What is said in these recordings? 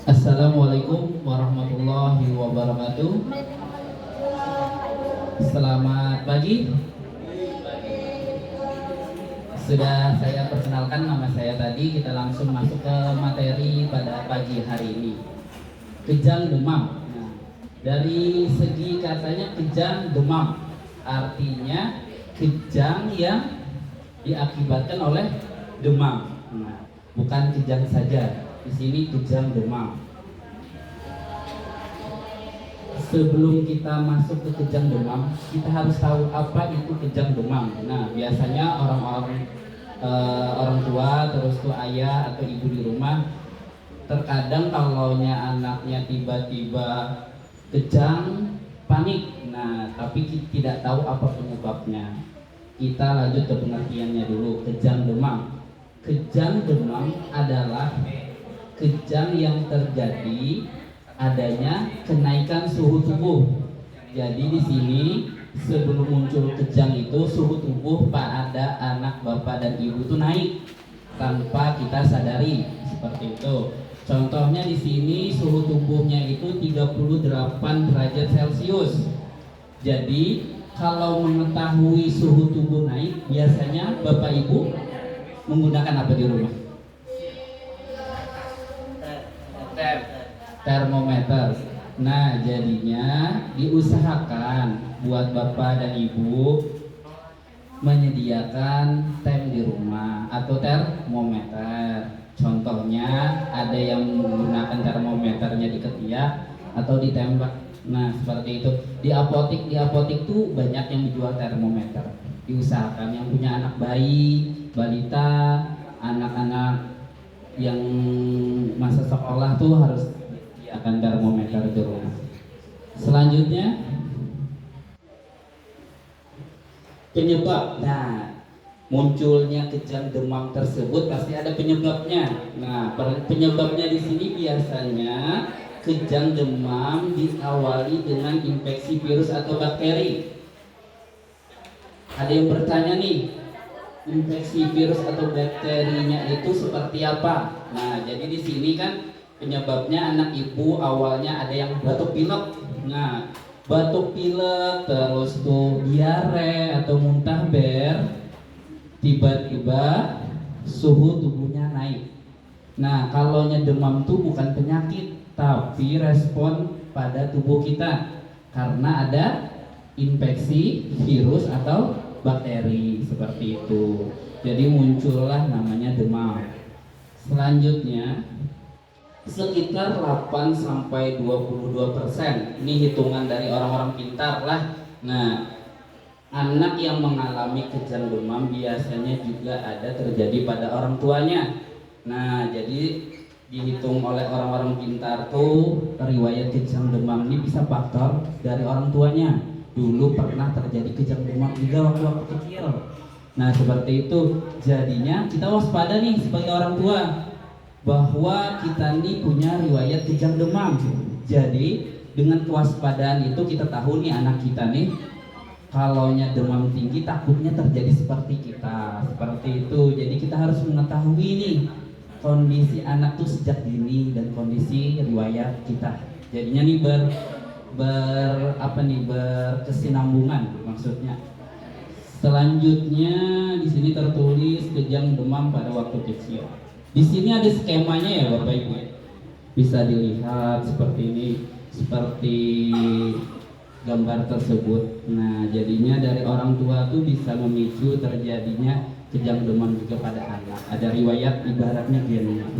Assalamualaikum warahmatullahi wabarakatuh. Selamat pagi. Sudah saya perkenalkan nama saya tadi, kita langsung masuk ke materi pada pagi hari ini. Kejang demam. Nah, dari segi katanya kejang demam, artinya kejang yang diakibatkan oleh demam. Nah, bukan kejang saja. Di sini kejang demam. Sebelum kita masuk ke kejang demam, kita harus tahu apa itu kejang demam. Nah, biasanya orang tua, terus tuh ayah atau ibu di rumah, terkadang kalaunya anaknya tiba-tiba kejang, panik. Nah, tapi tidak tahu apa penyebabnya. Kita lanjut ke pengertiannya dulu. Kejang demam. Kejang demam adalah kejang yang terjadi adanya kenaikan suhu tubuh. Jadi di sini sebelum muncul kejang itu suhu tubuh pada anak bapak dan ibu itu naik tanpa kita sadari, seperti itu. Contohnya di sini suhu tubuhnya itu 38 derajat Celcius. Jadi kalau mengetahui suhu tubuh naik, biasanya bapak ibu menggunakan apa di rumah? Termometer. Nah, jadinya diusahakan buat bapak dan ibu menyediakan tem di rumah atau termometer. Contohnya ada yang menggunakan termometernya di ketiak atau ditembak. Nah, seperti itu. Di apotik tuh banyak yang dijual termometer. Diusahakan yang punya anak bayi, balita, anak-anak yang masa sekolah tuh harus akan termometer di rumah. Selanjutnya penyebab. Nah, munculnya kejang demam tersebut pasti ada penyebabnya. Nah, penyebabnya di sini biasanya kejang demam diawali dengan infeksi virus atau bakteri. Ada yang bertanya nih, infeksi virus atau bakterinya itu seperti apa? Nah, jadi di sini kan penyebabnya anak ibu awalnya ada yang batuk pilek. Nah, batuk pilek terus tuh diare atau muntah ber, tiba-tiba suhu tubuhnya naik. Nah, kalaunya demam tuh bukan penyakit, tapi respon pada tubuh kita karena ada infeksi virus atau bakteri, seperti itu. Jadi muncullah namanya demam. Selanjutnya sekitar 8 sampai 22%. Ini hitungan dari orang-orang pintar lah. Nah, anak yang mengalami kejang demam biasanya juga ada terjadi pada orang tuanya. Nah, jadi dihitung oleh orang-orang pintar tuh riwayat kejang demam ini bisa faktor dari orang tuanya. Dulu pernah terjadi kejang demam juga waktu kecil. Nah, seperti itu. Jadinya kita waspada nih sebagai orang tua bahwa kita nih punya riwayat kejang demam. Jadi dengan kewaspadaan itu kita tahu nih anak kita nih kalaunya demam tinggi takutnya terjadi seperti kita, seperti itu. Jadi kita harus mengetahui nih kondisi anak tuh sejak dini dan kondisi riwayat kita. Jadinya nih berkesinambungan maksudnya. Selanjutnya di sini tertulis kejang demam pada waktu kecil. Di sini ada skemanya ya Bapak Ibu. Bisa dilihat seperti ini, seperti gambar tersebut. Nah, jadinya dari orang tua tuh bisa memicu terjadinya kejang demam juga pada anak. Ada riwayat ibaratnya gennya.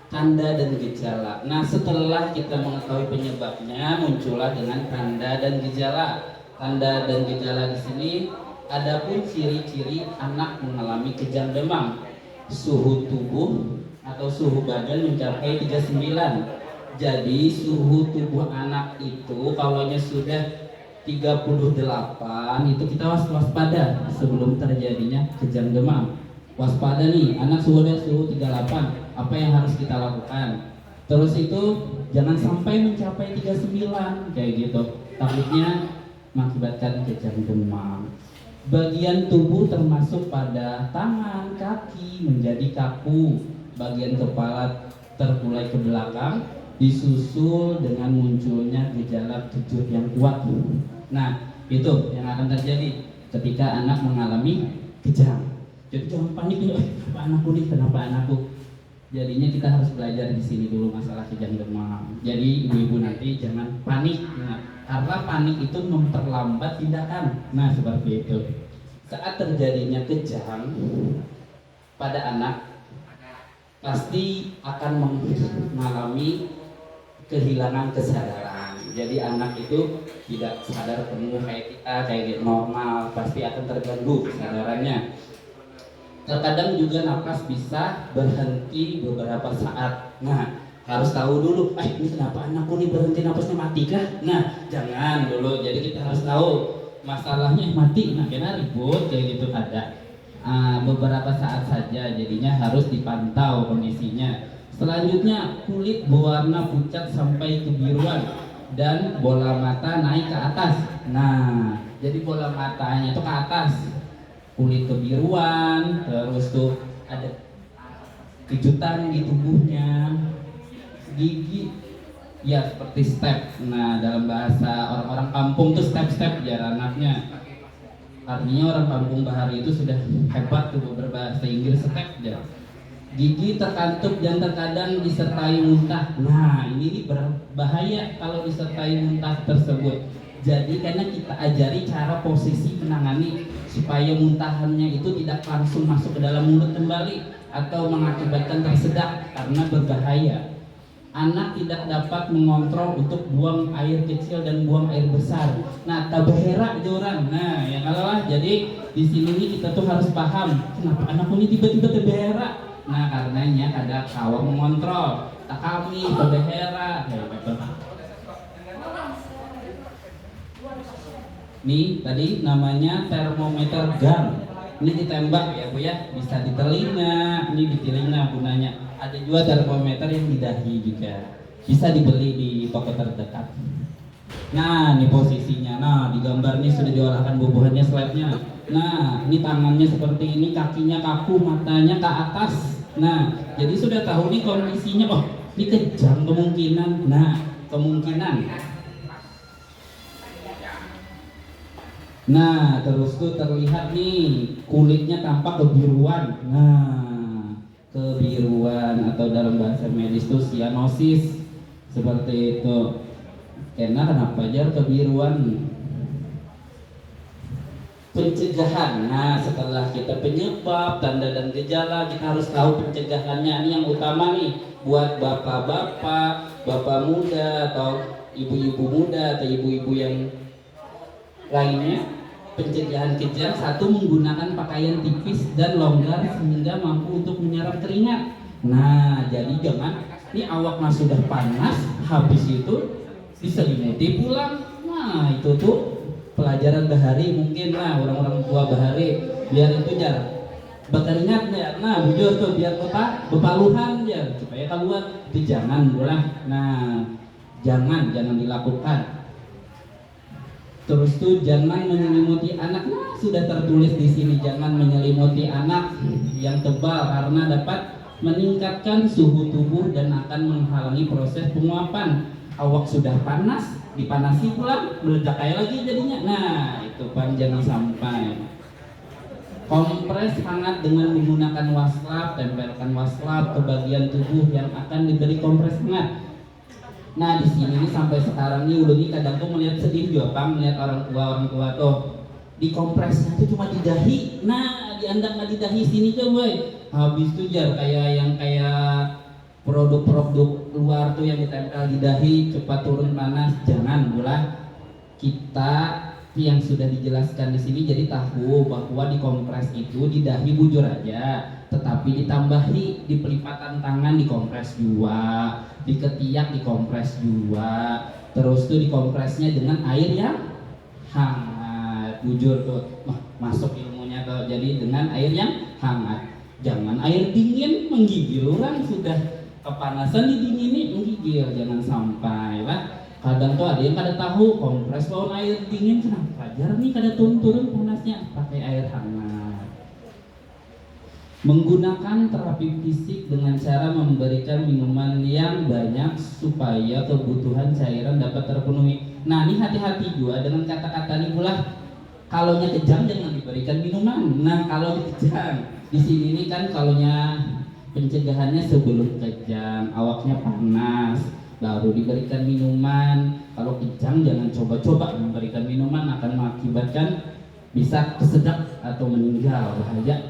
Tanda dan gejala. Nah, setelah kita mengetahui penyebabnya, muncullah dengan tanda dan gejala. Tanda dan gejala di sini adapun ciri-ciri anak mengalami kejang demam. Suhu tubuh atau suhu badan mencapai 39. Jadi suhu tubuh anak itu kalaunya sudah 38 itu kita waspada sebelum terjadinya kejang demam. Waspada nih, anak sudah suhu 38, apa yang harus kita lakukan? Terus itu jangan sampai mencapai 39 kayak gitu. Takutnya mengakibatkan kejang demam. Bagian tubuh termasuk pada tangan, kaki menjadi kaku, bagian kepala terkulai ke belakang, disusul dengan munculnya gejala kejut yang kuat. Nah, itu yang akan terjadi ketika anak mengalami kejang. Jadi jangan panik ya, kenapa anakku nih, kenapa anakku. Jadinya kita harus belajar di sini dulu masalah kejang demam. Jadi ibu-ibu nanti jangan panik. Nah, karena panik itu memperlambat tindakan. Nah, seperti itu. Saat terjadinya kejang pada anak, pasti akan mengalami kehilangan kesadaran. Jadi anak itu tidak sadar penuh kayak kita, kayak normal, pasti akan terganggu kesadarannya. Terkadang juga napas bisa berhenti beberapa saat. Nah, harus tahu dulu, ini kenapa anakku nih berhenti napasnya, mati kah? Nah, jangan dulu. Jadi kita harus tahu masalahnya mati. Nah, kena ribut kayak gitu ada. Beberapa saat saja, jadinya harus dipantau kondisinya. Selanjutnya, kulit berwarna pucat sampai kebiruan dan bola mata naik ke atas. Nah, jadi bola matanya itu ke atas, kulit kebiruan, terus tuh ada kejutan di tubuhnya, gigi ya seperti step. Nah, dalam bahasa orang-orang kampung tuh step-step biar anaknya. Artinya orang kampung bahari itu sudah hebat tuh berbahasa Inggris, step ya. Gigi terkatup dan terkadang disertai muntah. Nah, ini berbahaya kalau disertai muntah tersebut. Jadi karena kita ajari cara posisi menangani supaya muntahannya itu tidak langsung masuk ke dalam mulut kembali atau mengakibatkan tersedak karena berbahaya. Anak tidak dapat mengontrol untuk buang air kecil dan buang air besar. Nah, tabahera orang. Nah, ya kalau lah. Jadi di sini nih kita tuh harus paham kenapa anakku ini tiba-tiba tabahera. Nah, karenanya ada kawan mengontrol. Tak kami tabahera. Nih tadi namanya termometer gun. Ini ditembak ya Bu ya, bisa di telinga, ini di telinga gunanya. Ada juga termometer yang di dahi juga. Bisa dibeli di toko terdekat. Nah, ini posisinya. Nah, di gambar ini sudah diolahkan bubuhannya, slide-nya. Nah, ini tangannya seperti ini, kakinya kaku, matanya ke atas. Nah, jadi sudah tahu nih kondisinya. Oh, ini kejang kemungkinan. Nah, kemungkinan. Nah, terus tuh terlihat nih kulitnya tampak kebiruan. Nah, kebiruan atau dalam bahasa medis tuh sianosis seperti itu. Karena kenapa aja kebiruan? Pencegahan. Nah, setelah kita penyebab, tanda dan gejala, kita harus tahu pencegahannya. Ini yang utama nih buat bapak-bapak, bapak muda atau ibu-ibu muda atau ibu-ibu yang lainnya. Pencegahan kejang, satu, menggunakan pakaian tipis dan longgar sehingga mampu untuk menyerap keringat. Nah, jadi jangan ini awak mas sudah panas, habis itu diselimuti pulang. Nah, itu tuh pelajaran bahari mungkin lah orang-orang tua bahari, biar itu jar berkeringat ya. Nah, bujur tuh biar kota bepaluhan ya supaya keluar. Itu jangan boleh. Nah, jangan dilakukan. Terus tuh jangan menyelimuti anak. Nah, sudah tertulis di sini jangan menyelimuti anak yang tebal karena dapat meningkatkan suhu tubuh dan akan menghalangi proses penguapan. Awak sudah panas, dipanasi pula meledak kayak lagi jadinya. Nah, itu kan jangan sampai. Kompres hangat dengan menggunakan waslap, tempelkan waslap ke bagian tubuh yang akan diberi kompres hangat. Nah, di sini nih sampai sekarang nih udah nih kadang tuh melihat sedih juga Bang, melihat orang tua tuh dikompresnya tuh cuma di dahi. Nah, diandang di dahi sini tuh boy. Habis tuh jar kayak produk-produk luar tuh yang ditempel di dahi cepat turun panas. Jangan bola. Kita yang sudah dijelaskan di sini jadi tahu bahwa dikompres itu di dahi bujur aja, tetapi ditambahi di pelipatan tangan dikompres juga, di ketiak dikompres juga, terus tuh dikompresnya dengan air yang hangat. Bujur tuh masuk ilmunya tuh, jadi dengan air yang hangat, jangan air dingin menggigil. Orang sudah kepanasan didingini menggigil, jangan sampai lah. Kadang tuh ada yang kada tahu kompres bawaan air dingin, kenapa jarang nih kada turun panasnya, pakai air hangat. Menggunakan terapi fisik dengan cara memberikan minuman yang banyak supaya kebutuhan cairan dapat terpenuhi. Nah ini hati-hati juga dengan kata-kata ini pula. Kalaunya kejang jangan diberikan minuman. Nah kalau kejang di sini nih kan kalaunya pencegahannya sebelum kejang, awaknya panas, baru diberikan minuman. Kalau kejang jangan coba-coba memberikan minuman, akan mengakibatkan bisa kesedak atau meninggal, bahaya.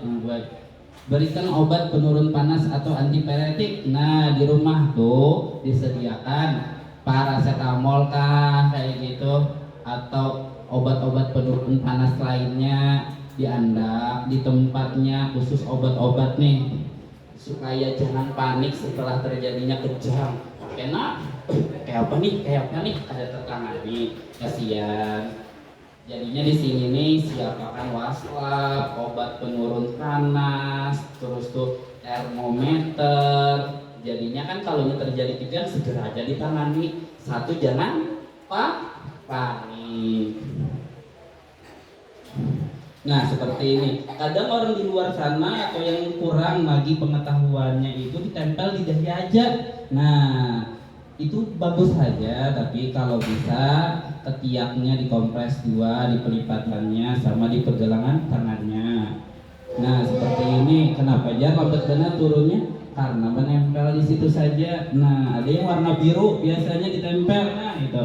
Berikan obat penurun panas atau antipiretik. Nah di rumah tuh disediakan paracetamol kah kayak gitu, atau obat-obat penurun panas lainnya diandak di tempatnya khusus obat-obat nih, supaya jangan panik setelah terjadinya kejang. Enak kayak apa nih ada tertangani, kasihan. Jadinya di sini nih siapkan waslap, obat penurun panas, terus tuh termometer. Jadinya kan kalau terjadi kejang segera aja ditangani. Satu, jangan panik. Nah seperti ini. Kadang orang di luar sana atau yang kurang lagi pengetahuannya itu ditempel di dahi aja. Nah itu bagus saja, tapi kalau bisa ketiaknya dikompres dua, di pelipatannya sama di pergelangan tangannya. Nah seperti ini. Kenapa aja lambat benar turunnya? Karena menempel di situ saja. Nah ada yang warna biru biasanya ditempel. Nah itu.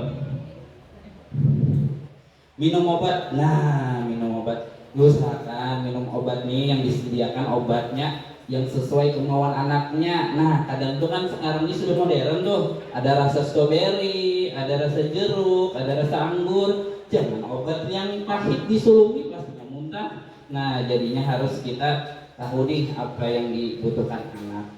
Minum obat. Nah minum obat, usahakan minum obat nih yang disediakan obatnya yang sesuai kemauan anaknya. Nah kadang tuh kan sekarang ini sudah modern tuh, ada rasa stroberi, ada rasa jeruk, ada rasa anggur. Jangan obat yang pahit disulungi pastinya muntah. Nah jadinya harus kita tahu nih apa yang dibutuhkan anak.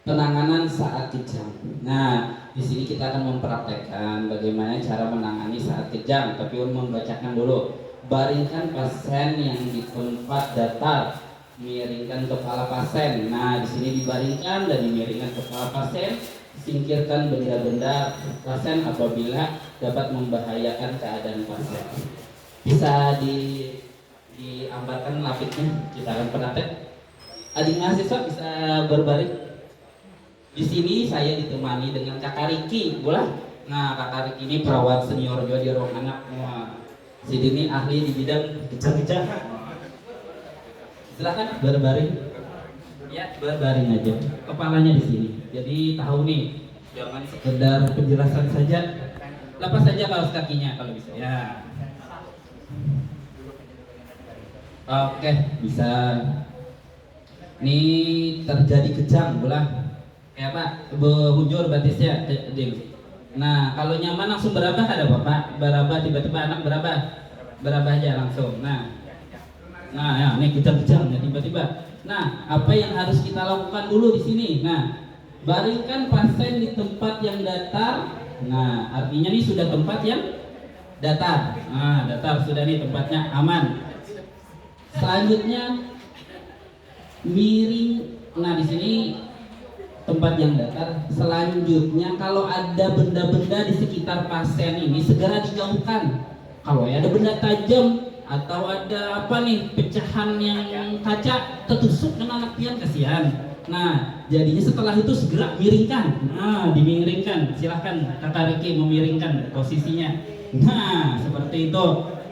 Penanganan saat kejang. Nah, di sini kita akan mempraktekkan bagaimana cara menangani saat kejang. Tapi membacakan dulu. Baringkan pasien yang di tempat datar, miringkan kepala pasien. Nah, di sini dibaringkan dan dimiringkan kepala pasien. Singkirkan benda-benda pasien apabila dapat membahayakan keadaan pasien. Bisa diambarkan lapiknya. Kita akan praktek. Adik mahasiswa bisa berbaring. Di sini saya ditemani dengan Kakak Riki, boleh? Nah, Kakak Riki ini perawat senior juga di ruang anak. Wah, Sidi ini ahli di bidang kejang-kejang. Silakan berbaring. Ya, berbaring aja. Kepalanya di sini. Jadi tahu nih, jangan sekedar penjelasan saja. Lepas saja kaos kakinya kalau bisa. Ya. Oke, bisa. Ini terjadi kejang, boleh? Ya Pak, behujur batisnya. Nah kalau nyaman langsung berabah ada Bapak? Berabah tiba-tiba anak berabah aja langsung. Nah ya ini kejang-kejang ya tiba-tiba. Nah apa yang harus kita lakukan dulu di sini? Nah baringkan pasien di tempat yang datar. Nah artinya ini sudah tempat yang datar. Nah datar sudah nih tempatnya aman. Selanjutnya miring. Nah di sini tempat yang datar. Selanjutnya kalau ada benda-benda di sekitar pasien ini segera dijauhkan. Kalau ada benda tajam atau ada apa nih pecahan yang kaca tertusuk dengan anak pian, kasihan. Nah jadinya setelah itu segera miringkan. Nah dimiringkan, silahkan Kakak Riki memiringkan posisinya. Nah seperti itu,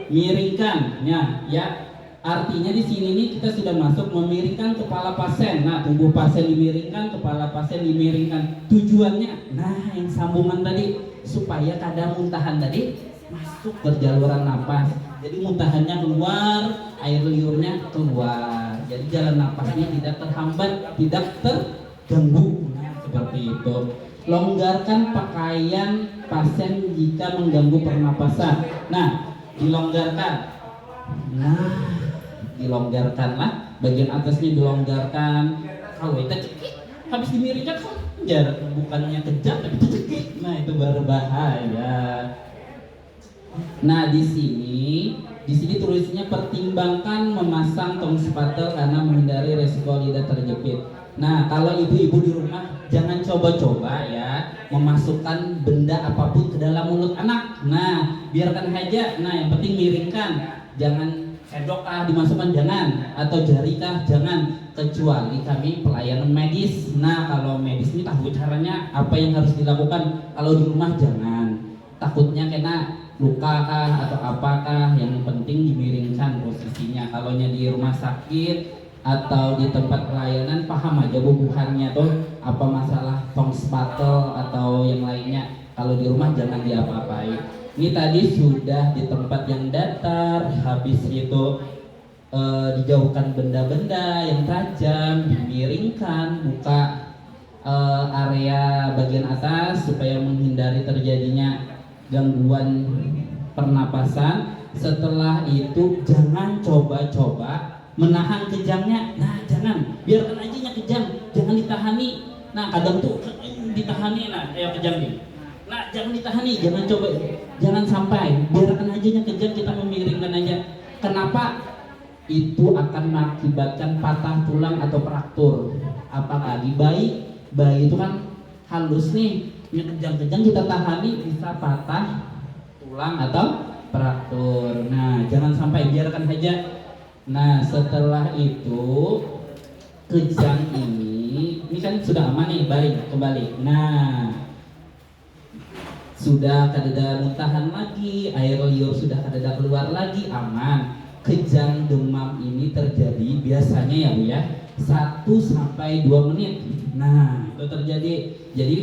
miringkan ya. Artinya di sini nih kita sudah masuk memiringkan kepala pasien. Nah, tubuh pasien dimiringkan, kepala pasien dimiringkan. Tujuannya, nah yang sambungan tadi supaya kadar muntahan tadi masuk ke jaluran napas. Jadi muntahannya keluar, air liurnya keluar. Jadi jalan napasnya tidak terhambat, tidak terganggu. Nah, seperti itu. Longgarkan pakaian pasien jika mengganggu pernapasan. Nah, dilonggarkan. Dilonggarkanlah, bagian atasnya dilonggarkan. Kalau kita cekik habis dimiringkan bukannya kejam tapi cekik. Nah itu baru bahaya. Nah, di sini tulisnya pertimbangkan memasang tong spatel karena menghindari resiko lidah terjepit. Nah, kalau ibu-ibu di rumah jangan coba-coba ya memasukkan benda apapun ke dalam mulut anak. Nah, biarkan aja. Nah, yang penting miringkan. Jangan sendok dimasukkan, jangan, atau jari jangan, kecuali kami pelayanan medis. Nah, kalau medis ini tahu caranya apa yang harus dilakukan. Kalau di rumah jangan, takutnya kena luka atau apakah, yang penting dimiringkan posisinya. Kalau di rumah sakit atau di tempat pelayanan paham aja bubuhannya tuh apa masalah tong spatel atau yang lainnya. Kalau di rumah jangan diapa-apain. Ini tadi sudah di tempat yang datar, habis itu dijauhkan benda-benda yang tajam, dimiringkan, buka area bagian atas supaya menghindari terjadinya gangguan pernapasan. Setelah itu jangan coba-coba menahan kejangnya. Nah, jangan, biarkan aja kejang, jangan ditahani. Nah, kadang tuh ditahani, nah kayak kejang nih. Nah, jangan ditahani, jangan coba, jangan sampai, biarkan aja kejang, kita memiringkan aja. Kenapa? Itu akan mengakibatkan patah tulang atau fraktur. Apalagi bayi itu kan halus nih, kejang-kejang kita tahani bisa patah tulang atau fraktur. Nah, jangan sampai, biarkan aja. Nah, setelah itu kejang ini kan sudah aman nih, balik kembali. Nah, sudah kadeda muntahan lagi, air liur sudah kadeda keluar lagi, aman. Kejang demam ini terjadi biasanya ya Bu ya 1 sampai 2 menit. Nah, itu terjadi. Jadi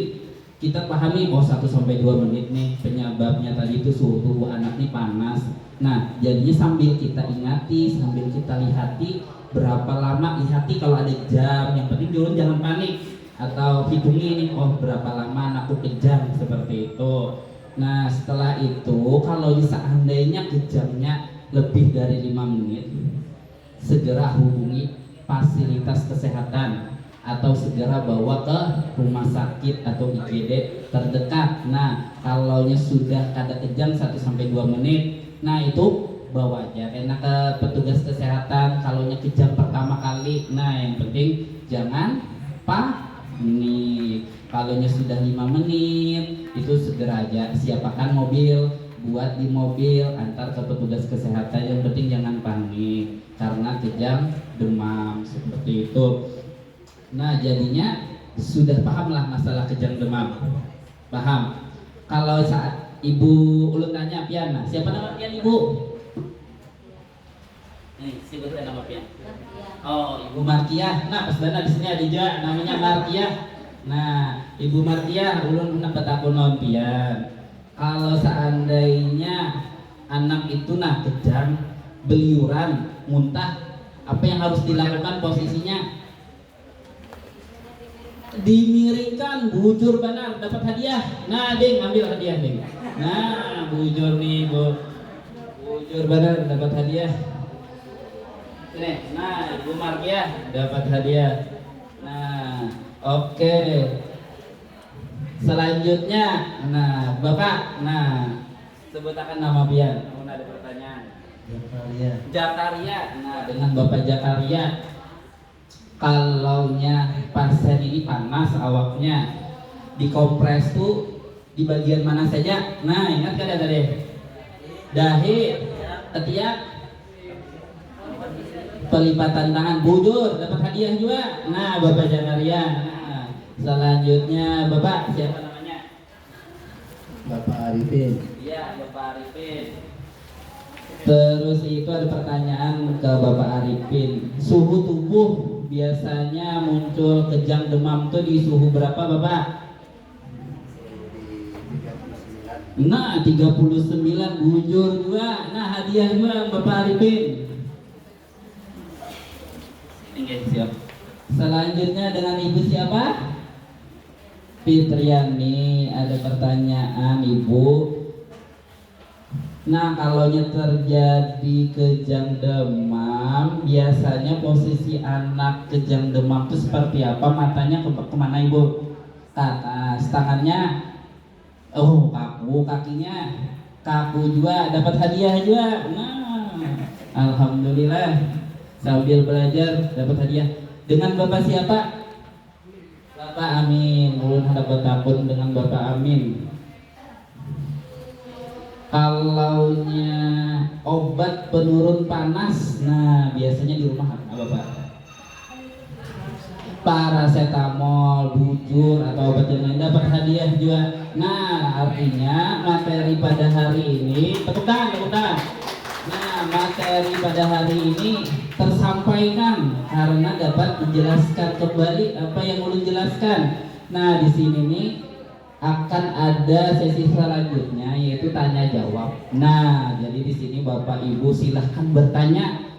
kita pahami 1 sampai 2 menit nih penyebabnya tadi itu suhu tubuh anak nih panas. Nah, jadinya sambil kita ingati, sambil kita lihati berapa lama, lihati kalau ada jam, yang penting dulu jangan panik atau hitungi nih, berapa lama anakku kejang, seperti itu. Nah, setelah itu kalau seandainya kejangnya lebih dari 5 menit, segera hubungi fasilitas kesehatan atau segera bawa ke rumah sakit atau IGD terdekat. Nah, kalau sudah kada kejang 1 sampai 2 menit, nah itu bawa aja enak ke petugas kesehatan. Kalau kejang pertama kali, nah yang penting jangan panik. Kalau sudah 5 menit, itu segera aja siapkan mobil, buat di mobil antar ke petugas kesehatan. Yang penting jangan panik karena kejang demam, seperti itu. Nah, jadinya sudah paham lah masalah kejang demam, paham. Kalau saat ibu ulun tanya pian, nah siapa nama pian ibu? Nih, sebutkan nama pian. Oh, Ibu Martiah. Nah, pas dana di sini ada juga namanya Martiah. Nah, Ibu Martiah, ulun dapat aku non pian. Kalau seandainya anak itu kejang, beliuran, muntah, apa yang harus dilakukan posisinya? Dimiringkan, bujur benar, dapat hadiah. Nah, Ding, ambil hadiah, Ding. Nah, bujur nih, Bu. Bujur benar, dapat hadiah. Nih, nah, Ibu Markia dapat hadiah. Nah, oke. Selanjutnya, nah, Bapak, nah, sebutkan nama pian. Ada pertanyaan. Jakaria. Nah, dengan Bapak Jakaria, kalau pasien ini panas awaknya, dikompres tuh di bagian mana saja? Nah, ingat kan tadi? Dahi, ketiak, pelipatan tangan, bujur, dapat hadiah juga. Nah, Bapak Jakaria. Nah, selanjutnya Bapak siapa namanya? Bapak Arifin. Iya, Bapak Arifin. Terus itu ada pertanyaan ke Bapak Arifin. Suhu tubuh biasanya muncul kejang demam tuh di suhu berapa Bapak? Nah, 39, bujur juga. Nah, hadiah juga Bapak Arifin. Oke, siap. Selanjutnya dengan Ibu siapa? Fitriani. Ada pertanyaan Ibu. Nah, kalau terjadi kejang demam, biasanya posisi anak kejang demam itu seperti apa? Matanya kemana Ibu? Ke atas, tangannya kaku, kakinya Kaku juga dapat hadiah juga. Nah, alhamdulillah sambil belajar dapat hadiah. Dengan Bapak siapa? Bapak Amin. Ulun hadap bertakun dengan Bapak Amin. Kalaunya obat penurun panas, nah biasanya di rumah apa Pak? Paracetamol, bujur atau obat yang lain dapat hadiah juga. Nah artinya materi pada hari ini tepuk tangan. Nah materi pada hari ini tersampaikan karena dapat menjelaskan kembali apa yang ulun jelaskan. Nah di sini nih akan ada sesi selanjutnya yaitu tanya jawab. Nah, jadi di sini Bapak Ibu silahkan bertanya